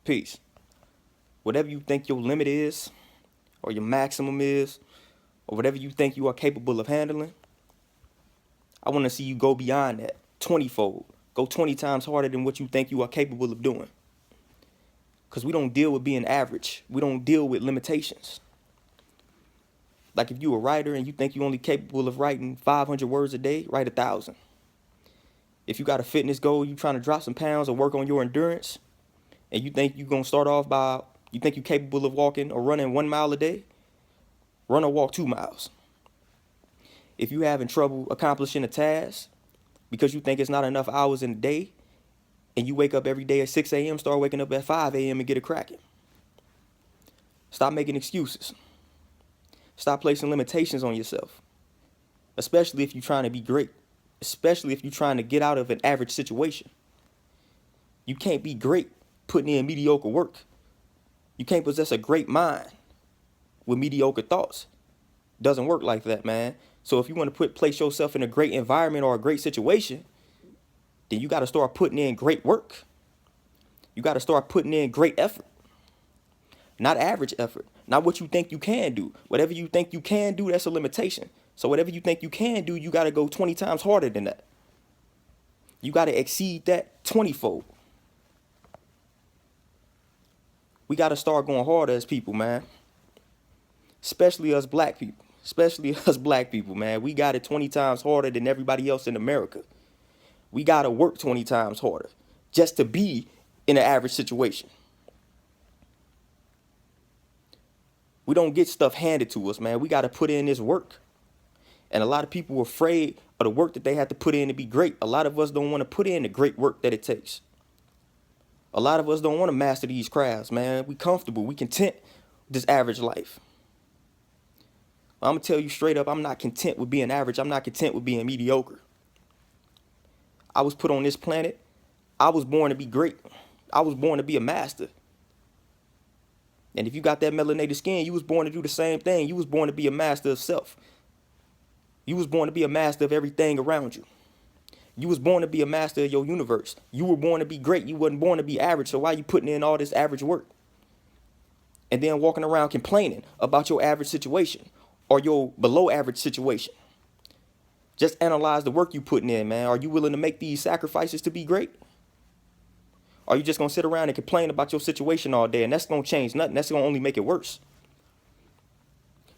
Peace. Whatever you think your limit is, or your maximum is, or whatever you think you are capable of handling, I want to see you go beyond that 20-fold. Go 20 times harder than what you think you are capable of doing. Because we don't deal with being average. We don't deal with limitations. Like if you're a writer and you think you're only capable of writing 500 words a day, write 1,000. If you got a fitness goal, you trying to drop some pounds or work on your endurance, and you think you're going to start off by, you think you're capable of walking or running 1 mile a day, run or walk 2 miles. If you're having trouble accomplishing a task because you think it's not enough hours in a day, and you wake up every day at 6 a.m., start waking up at 5 a.m. and get it cracking. Stop making excuses. Stop placing limitations on yourself, especially if you're trying to be great, especially if you're trying to get out of an average situation. You can't be great putting in mediocre work. You can't possess a great mind with mediocre thoughts. Doesn't work like that, man. So if you want to place yourself in a great environment or a great situation, then you got to start putting in great work. You got to start putting in great effort. Not average effort. Not what you think you can do. Whatever you think you can do, that's a limitation. So whatever you think you can do, you got to go 20 times harder than that. You got to exceed that 20-fold. We got to start going harder as people, man. Especially us black people. Especially us black people, man. We got it 20 times harder than everybody else in America. We got to work 20 times harder just to be in an average situation. We don't get stuff handed to us, man. We got to put in this work. And a lot of people are afraid of the work that they have to put in to be great. A lot of us don't want to put in the great work that it takes. A lot of us don't want to master these crafts, man. We comfortable. We content with this average life. I'm going to tell you straight up, I'm not content with being average. I'm not content with being mediocre. I was put on this planet. I was born to be great. I was born to be a master. And if you got that melanated skin, you was born to do the same thing. You was born to be a master of self. You was born to be a master of everything around you. You was born to be a master of your universe. You were born to be great. You wasn't born to be average. So why you putting in all this average work? And then walking around complaining about your average situation or your below average situation. Just analyze the work you putting in, man. Are you willing to make these sacrifices to be great? Or are you just going to sit around and complain about your situation all day, and that's going to change nothing? That's going to only make it worse.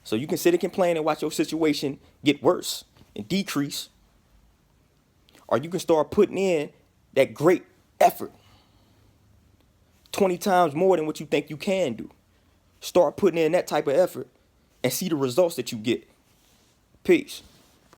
So you can sit and complain and watch your situation get worse and decrease. Or you can start putting in that great effort 20 times more than what you think you can do. Start putting in that type of effort and see the results that you get. Peace.